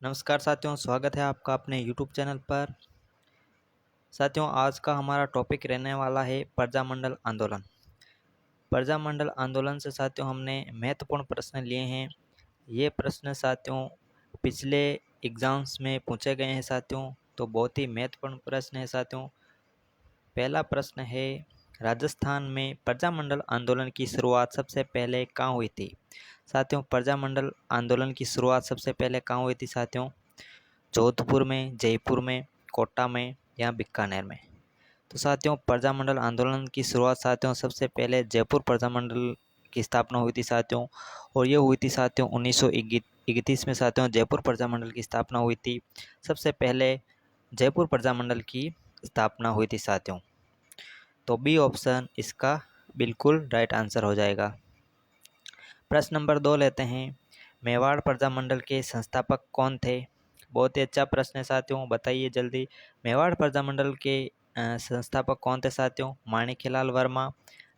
नमस्कार साथियों, स्वागत है आपका अपने YouTube चैनल पर। साथियों, आज का हमारा टॉपिक रहने वाला है प्रजामंडल आंदोलन। प्रजामंडल आंदोलन से साथियों हमने महत्वपूर्ण प्रश्न लिए हैं। ये प्रश्न साथियों पिछले एग्ज़ाम्स में पूछे गए हैं साथियों, तो बहुत ही महत्वपूर्ण प्रश्न है साथियों। पहला प्रश्न है, राजस्थान में प्रजामंडल आंदोलन की शुरुआत सबसे पहले कहाँ हुई थी? साथियों, प्रजामंडल आंदोलन की शुरुआत सबसे पहले कहाँ हुई थी साथियों? जोधपुर में, जयपुर में, कोटा में या बीकानेर में? तो साथियों, प्रजामंडल आंदोलन की शुरुआत साथियों सबसे पहले जयपुर प्रजामंडल की स्थापना हुई थी साथियों, और ये हुई थी साथियों 1931 में साथियों जयपुर प्रजामंडल की स्थापना हुई थी। सबसे पहले जयपुर प्रजामंडल की स्थापना हुई थी साथियों। तो बी ऑप्शन इसका बिल्कुल राइट आंसर हो जाएगा। प्रश्न नंबर 2 लेते हैं, मेवाड़ प्रजामंडल के संस्थापक कौन थे? बहुत ही अच्छा प्रश्न है साथियों, बताइए जल्दी। मेवाड़ प्रजामंडल के संस्थापक कौन थे साथियों? माणिक्यलाल वर्मा,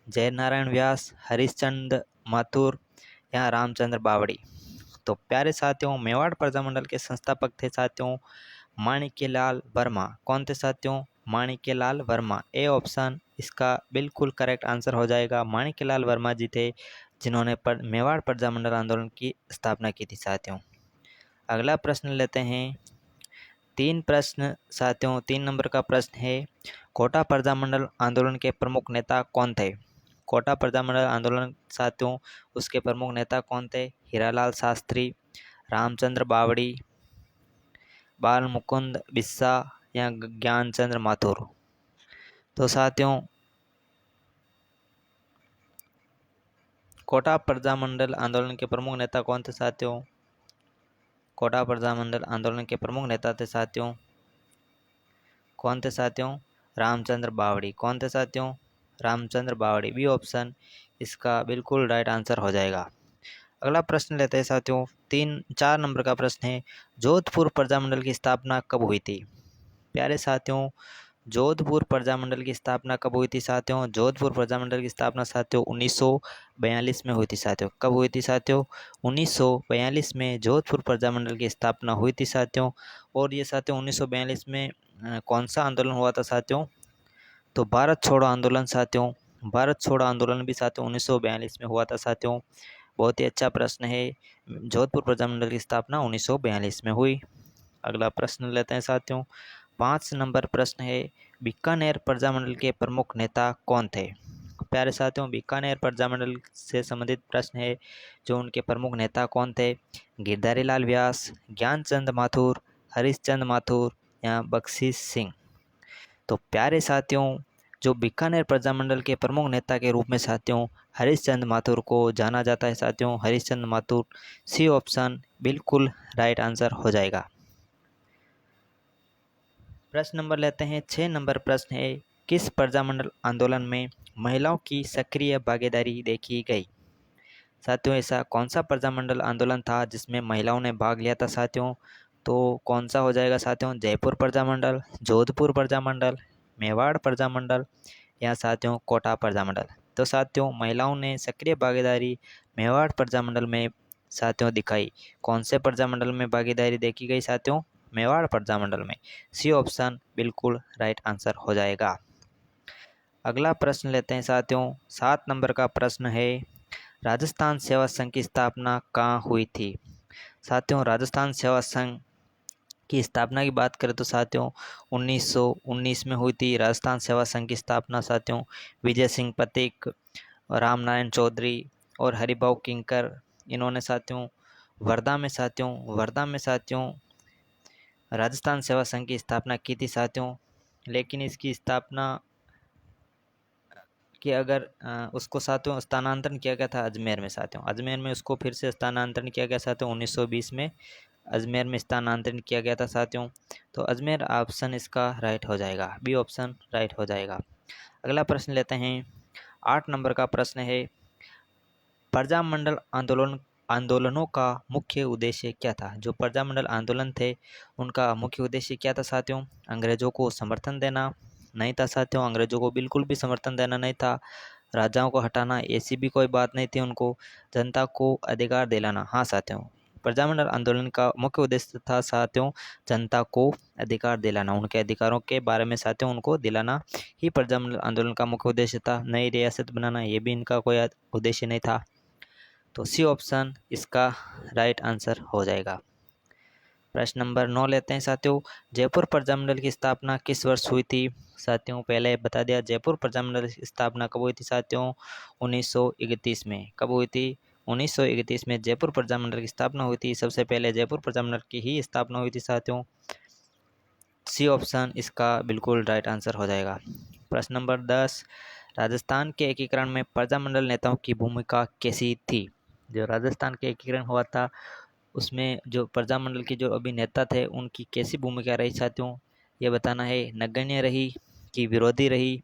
जय नारायण व्यास, हरिश्चंद्र माथुर या रामचंद्र बावड़ी? तो प्यारे साथियों, मेवाड़ प्रजामंडल के संस्थापक थे साथियों माणिक्यलाल वर्मा। कौन थे साथियों? माणिक्यलाल वर्मा। ए ऑप्शन इसका बिल्कुल करेक्ट आंसर हो जाएगा। माणिक्यलाल वर्मा जी थे जिन्होंने मेवाड़ प्रजामंडल आंदोलन की स्थापना की थी साथियों। अगला प्रश्न लेते हैं। 3 प्रश्न साथियों, 3 नंबर का प्रश्न है, कोटा प्रजामंडल आंदोलन के प्रमुख नेता कौन थे? कोटा प्रजामंडल आंदोलन साथियों उसके प्रमुख नेता कौन थे? हीरालाल शास्त्री, रामचंद्र बावड़ी, बाल मुकुंद बिस्सा या ज्ञानचंद्र माथुर? तो साथियों, कोटा प्रजामंडल आंदोलन के प्रमुख नेता कौन थे साथियों? कोटा प्रजामंडल आंदोलन के प्रमुख नेता थे साथियों, कौन थे साथियों? रामचंद्र बावड़ी। कौन थे साथियों? रामचंद्र बावड़ी। बी ऑप्शन इसका बिल्कुल राइट आंसर हो जाएगा। अगला प्रश्न लेते हैं साथियों, 4 नंबर का प्रश्न है, जोधपुर प्रजामंडल की स्थापना कब हुई थी? प्यारे साथियों, जोधपुर प्रजामंडल की स्थापना कब हुई थी साथियों? जोधपुर प्रजामंडल की स्थापना साथियों 1942 में हुई थी साथियों। कब हुई थी साथियों? 1942 में जोधपुर प्रजामंडल की स्थापना हुई थी साथियों। और ये साथियों 1942 में कौन सा आंदोलन हुआ था साथियों? तो भारत छोड़ो आंदोलन साथियों। भारत छोड़ो आंदोलन भी साथियों 1942 में हुआ था साथियों। बहुत ही अच्छा प्रश्न है। जोधपुर प्रजामंडल की स्थापना 1942 में हुई। अगला प्रश्न लेते हैं साथियों। 5 नंबर प्रश्न है, बीकानेर प्रजामंडल के प्रमुख नेता कौन थे? प्यारे साथियों, बीकानेर प्रजामंडल से संबंधित प्रश्न है, जो उनके प्रमुख नेता कौन थे? गिरधारी लाल व्यास, ज्ञानचंद माथुर, हरिश्चंद्र माथुर या बख्शीश सिंह? तो प्यारे साथियों, जो बीकानेर प्रजामंडल के प्रमुख नेता के रूप में साथियों हरिश्चंद्र माथुर को जाना जाता है साथियों, हरिश्चंद्र माथुर। सी ऑप्शन बिल्कुल राइट आंसर हो जाएगा। प्रश्न नंबर लेते हैं। 6 नंबर प्रश्न है, किस प्रजामंडल आंदोलन में महिलाओं की सक्रिय भागीदारी देखी गई? साथियों, ऐसा कौन सा प्रजामंडल आंदोलन था जिसमें महिलाओं ने भाग लिया था साथियों? तो कौन सा हो जाएगा साथियों? जयपुर प्रजामंडल, जोधपुर प्रजामंडल, मेवाड़ प्रजामंडल या साथियों कोटा प्रजामंडल? तो साथियों, महिलाओं ने सक्रिय भागीदारी मेवाड़ प्रजामंडल में साथियों दिखाई। कौन से प्रजामंडल में भागीदारी देखी गई साथियों? मेवाड़ प्रजामंडल में। सी ऑप्शन बिल्कुल राइट आंसर हो जाएगा। अगला प्रश्न लेते हैं साथियों। 7 नंबर का प्रश्न है, राजस्थान सेवा संघ की स्थापना कहाँ हुई थी? साथियों, राजस्थान सेवा संघ की स्थापना की बात करें तो साथियों 1919 में हुई थी राजस्थान सेवा संघ की स्थापना साथियों। विजय सिंह पथिक, रामनारायण चौधरी और हरिभाऊ किंकर, इन्होंने साथियों वर्धा में साथियों राजस्थान सेवा संघ की स्थापना की थी साथियों। लेकिन इसकी स्थापना कि अगर उसको साथियों स्थानांतरण किया गया था अजमेर में साथियों। अजमेर में उसको फिर से स्थानांतरण किया गया साथियों 1920 में अजमेर में स्थानांतरण किया गया था साथियों। तो अजमेर ऑप्शन इसका राइट हो जाएगा। बी ऑप्शन राइट हो जाएगा। अगला प्रश्न लेते हैं। 8 नंबर का प्रश्न है, प्रजामंडल आंदोलनों का मुख्य उद्देश्य क्या था? जो प्रजामंडल आंदोलन थे उनका मुख्य उद्देश्य क्या था साथियों? अंग्रेजों को समर्थन देना? नहीं था साथियों, अंग्रेजों को बिल्कुल भी समर्थन देना नहीं था। राजाओं को हटाना, ऐसी भी कोई बात नहीं थी उनको। जनता को अधिकार दिलाना, हाँ साथियों। प्रजामंडल आंदोलन का मुख्य उद्देश्य था साथियों जनता को अधिकार दिलाना, उनके अधिकारों के बारे में साथियों उनको दिलाना ही प्रजामंडल आंदोलन का मुख्य उद्देश्य था। नई रियासत बनाना ये भी इनका कोई उद्देश्य नहीं था। तो सी ऑप्शन इसका राइट आंसर हो जाएगा। प्रश्न नंबर 9 लेते हैं साथियों, जयपुर प्रजामंडल की स्थापना किस वर्ष हुई थी? साथियों पहले बता दिया, जयपुर प्रजामंडल की स्थापना कब हुई थी साथियों? 1931 में। कब हुई थी? 1931 में जयपुर प्रजामंडल की स्थापना हुई थी। सबसे पहले जयपुर प्रजामंडल की ही स्थापना हुई थी साथियों। सी ऑप्शन इसका बिल्कुल राइट आंसर हो जाएगा। प्रश्न नंबर 10, राजस्थान के एकीकरण में प्रजामंडल नेताओं की भूमिका कैसी थी? जो राजस्थान के एकीकरण हुआ था उसमें जो प्रजामंडल के जो अभिनेता थे उनकी कैसी भूमिका रही साथियों, ये बताना है। नगण्य रही कि विरोधी रही,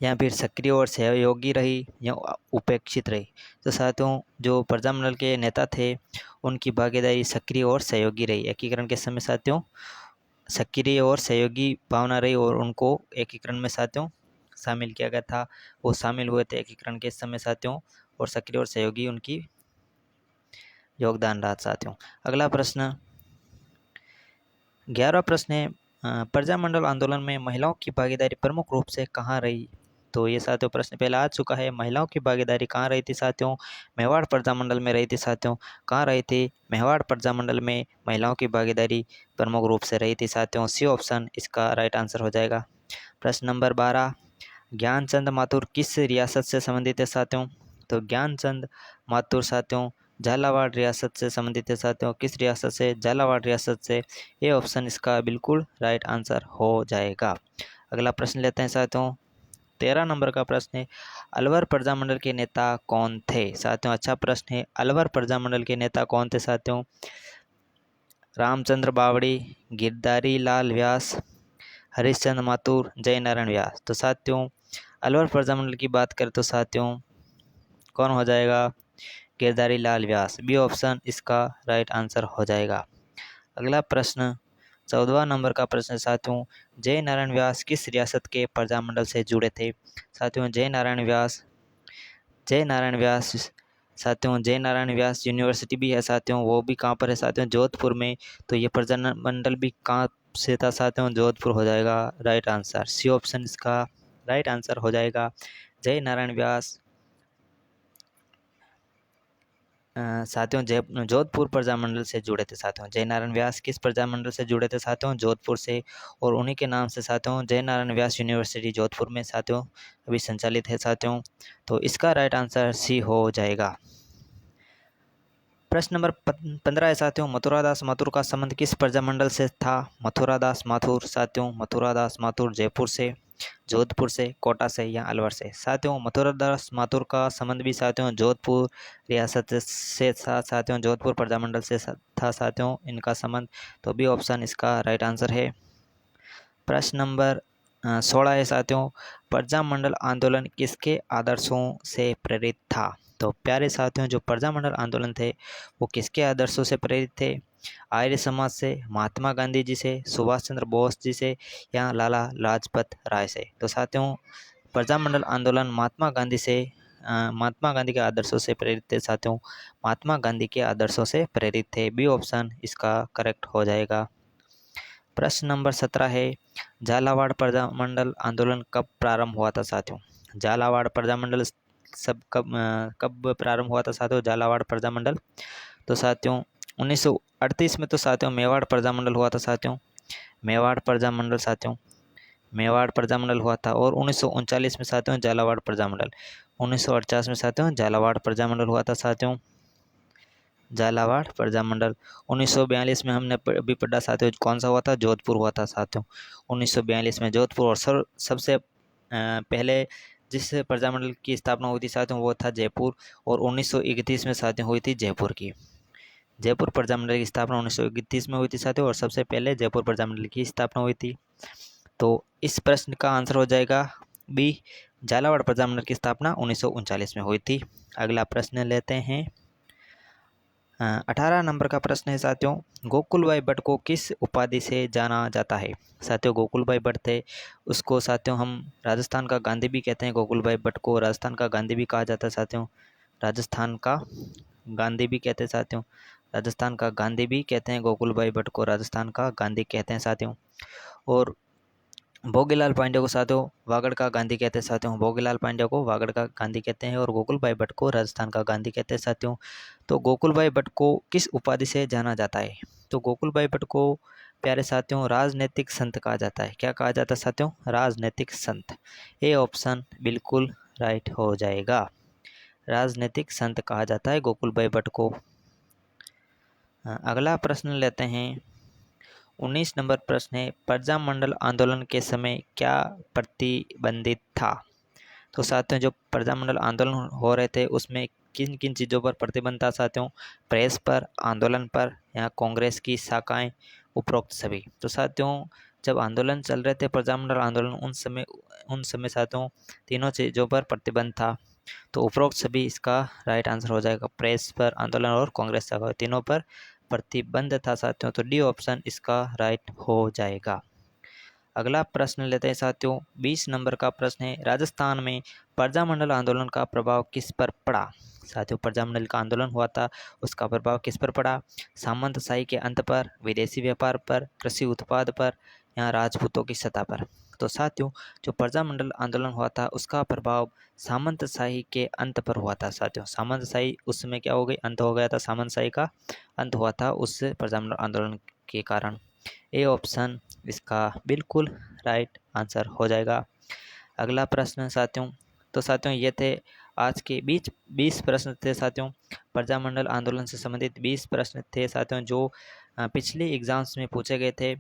या फिर सक्रिय और सहयोगी रही, या उपेक्षित रही? तो साथियों जो प्रजामंडल के नेता थे उनकी भागीदारी सक्रिय और सहयोगी रही एकीकरण के समय साथियों। सक्रिय और सहयोगी भावना रही और उनको एकीकरण में साथियों शामिल किया गया था। वो शामिल हुए थे एकीकरण के समय साथियों, और सक्रिय और सहयोगी उनकी योगदान रहा साथियों। अगला प्रश्न 11वां प्रश्न है, प्रजामंडल आंदोलन में महिलाओं की भागीदारी प्रमुख रूप से कहाँ रही? तो ये साथियों प्रश्न पहला आ चुका है। महिलाओं की भागीदारी कहाँ रही थी साथियों? मेवाड़ प्रजामंडल में रही थी साथियों। कहाँ रही थी? मेवाड़ प्रजामंडल में महिलाओं की भागीदारी प्रमुख रूप से रही थी साथियों। सी ऑप्शन इसका राइट आंसर हो जाएगा। प्रश्न नंबर 12, ज्ञानचंद माथुर किस रियासत से संबंधित है साथियों? तो ज्ञानचंद माथुर साथियों झालावाड़ रियासत से संबंधित है साथियों। किस रियासत से? झालावाड़ रियासत से। ये ऑप्शन इसका बिल्कुल राइट आंसर हो जाएगा। अगला प्रश्न लेते हैं साथियों, 13 नंबर का प्रश्न है, अलवर प्रजामंडल के नेता कौन थे साथियों? अच्छा प्रश्न है। अलवर प्रजामंडल के नेता कौन थे साथियों? रामचंद्र बावड़ी, गिरधारी लाल व्यास, हरिश्चंद्र माथुर, जय नारायण व्यास। तो साथियों अलवर प्रजामंडल की बात करें तो साथियों कौन हो जाएगा? गिरधारी लाल व्यास। बी ऑप्शन इसका राइट आंसर हो जाएगा। अगला प्रश्न 14वां नंबर का प्रश्न साथियों, जय नारायण व्यास किस रियासत के प्रजामंडल से जुड़े थे साथियों? जय नारायण व्यास साथियों जय नारायण व्यास यूनिवर्सिटी भी है साथियों, वो भी कहाँ पर है साथियों? जोधपुर में। तो ये प्रजामंडल भी कहाँ से था साथियों? जोधपुर हो जाएगा राइट आंसर। सी ऑप्शन इसका राइट आंसर हो जाएगा। जय नारायण व्यास साथियों जोधपुर प्रजामंडल से जुड़े थे साथियों। जय नारायण व्यास किस प्रजामंडल से जुड़े थे साथियों? जोधपुर से। और उन्हीं के नाम से साथियों जय नारायण व्यास यूनिवर्सिटी जोधपुर में साथियों अभी संचालित है साथियों। तो इसका राइट आंसर सी हो जाएगा। प्रश्न नंबर 15 है साथियों, मथुरादास माथुर का संबंध किस प्रजामंडल से था? मथुरादास माथुर साथियों मथुरादास माथुर जयपुर से, जोधपुर से, कोटा से, या अलवर से? साथियों मथुरादास माथुर का संबंध भी साथियों जोधपुर रियासत से था साथियों, जोधपुर प्रजामंडल से था साथियों इनका संबंध। तो बी ऑप्शन इसका राइट आंसर है। प्रश्न नंबर 16 है साथियों, प्रजामंडल आंदोलन किसके आदर्शों से प्रेरित था? तो प्यारे साथियों जो प्रजामंडल आंदोलन थे वो किसके आदर्शों से प्रेरित थे? आर्य समाज से, महात्मा गांधी जी से, सुभाष चंद्र बोस जी से, या लाला लाजपत राय से? तो साथियों प्रजामंडल आंदोलन महात्मा गांधी के आदर्शों से प्रेरित थे साथियों, महात्मा गांधी के आदर्शों से प्रेरित थे। बी ऑप्शन इसका करेक्ट हो जाएगा। प्रश्न नंबर 17 है, झालावाड़ प्रजामंडल आंदोलन कब प्रारंभ हुआ था साथियों? झालावाड़ प्रजामंडल कब प्रारंभ हुआ था साथियों? झालावाड़ प्रजामंडल तो साथियों 1938 में तो साथियों मेवाड़ प्रजामंडल हुआ था साथियों, मेवाड़ प्रजामंडल हुआ था। और 1939 में साथियों झालावाड़ प्रजामंडल, 1948 में साथियों झालावाड़ प्रजामंडल हुआ था साथियों, झालावाड़ प्रजामंडल। 1942 में हमने अभी पढ़ा साथियों कौन सा हुआ था? जोधपुर हुआ था साथियों, 1942 में जोधपुर। और सबसे पहले जिस प्रजामंडल की स्थापना हुई थी साथियों वो था जयपुर, और 1931 में साथियों हुई थी जयपुर की। जयपुर प्रजामंडल की स्थापना 1931 में हुई थी साथियों, और सबसे पहले जयपुर प्रजामंडल की स्थापना हुई थी। तो इस प्रश्न का आंसर हो जाएगा बी, झालावाड़ प्रजामंडल की स्थापना 1939 में हुई थी। अगला प्रश्न लेते हैं 18 नंबर का प्रश्न है साथियों, गोकुल भाई भट्ट को किस उपाधि से जाना जाता है? साथियों गोकुल भाई भट्ट थे, उसको साथियों हम राजस्थान का गांधी भी कहते हैं। गोकुल भाई भट्ट को राजस्थान का गांधी भी कहा जाता है साथियों, राजस्थान का गांधी भी कहते हैं साथियों, राजस्थान का गांधी भी कहते हैं गोकुल भाई भट्ट को, राजस्थान का गांधी कहते हैं साथियों। और भोगीलाल पांडे को साथियों वागड़ का गांधी कहते हैं साथियों, भोगीलाल पांडे को वागड़ का गांधी कहते हैं और गोकुल भाई भट्ट को राजस्थान का गांधी कहते हैं साथियों। तो गोकुल भाई भट्ट को किस उपाधि से जाना जाता है? तो गोकुल भाई भट्ट को प्यारे साथियों राजनीतिक संत कहा जाता है। क्या कहा जाता है साथियों? राजनीतिक संत। ये ऑप्शन बिल्कुल राइट हो जाएगा, राजनीतिक संत कहा जाता है गोकुल भाई भट्ट को। अगला प्रश्न लेते हैं, 19 नंबर प्रश्न है, प्रजामंडल आंदोलन के समय क्या प्रतिबंधित था? तो साथियों जो प्रजामंडल आंदोलन हो रहे थे उसमें किन किन चीज़ों पर प्रतिबंध था साथियों? प्रेस पर, आंदोलन पर या कांग्रेस की शाखाएं, उपरोक्त सभी। तो साथियों जब आंदोलन चल रहे थे प्रजामंडल आंदोलन उन समय साथियों तीनों चीज़ों पर प्रतिबंध था। तो उपरोक्त सभी इसका राइट आंसर हो जाएगा, प्रेस पर, आंदोलन और कांग्रेस शाखा तीनों पर प्रतिबंध था साथियों। तो डी ऑप्शन इसका राइट हो जाएगा। अगला प्रश्न लेते हैं साथियों, 20 नंबर का प्रश्न है, राजस्थान में प्रजामंडल आंदोलन का प्रभाव किस पर पड़ा? साथियों प्रजामंडल का आंदोलन हुआ था, उसका प्रभाव किस पर पड़ा? सामंतशाही के अंत पर, विदेशी व्यापार पर, कृषि उत्पाद पर या राजपूतों की सत्ता पर? तो साथियों जो प्रजामंडल आंदोलन हुआ था उसका प्रभाव सामंतशाही के अंत पर हुआ था साथियों। सामंतशाही उस समय क्या हो गई? अंत हो गया था, सामंतशाही का अंत हुआ था उस प्रजामंडल आंदोलन के कारण। ए ऑप्शन इसका बिल्कुल राइट आंसर हो जाएगा। अगला प्रश्न साथियों, तो साथियों ये थे आज के 20 प्रश्न थे साथियों, प्रजामंडल आंदोलन से संबंधित 20 प्रश्न थे साथियों जो पिछले एग्जाम्स में पूछे गए थे,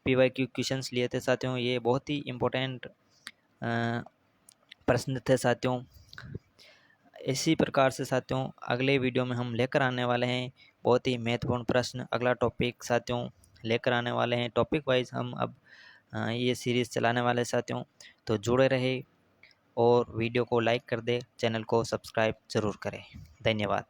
PYQ क्वेश्चंस लिए थे साथियों। ये बहुत ही इम्पोर्टेंट प्रश्न थे साथियों। इसी प्रकार से साथियों अगले वीडियो में हम लेकर आने वाले हैं बहुत ही महत्वपूर्ण प्रश्न। अगला टॉपिक साथियों लेकर आने वाले हैं, टॉपिक वाइज हम अब ये सीरीज़ चलाने वाले साथियों। तो जुड़े रहे और वीडियो को लाइक कर दे, चैनल को सब्सक्राइब ज़रूर करें। धन्यवाद।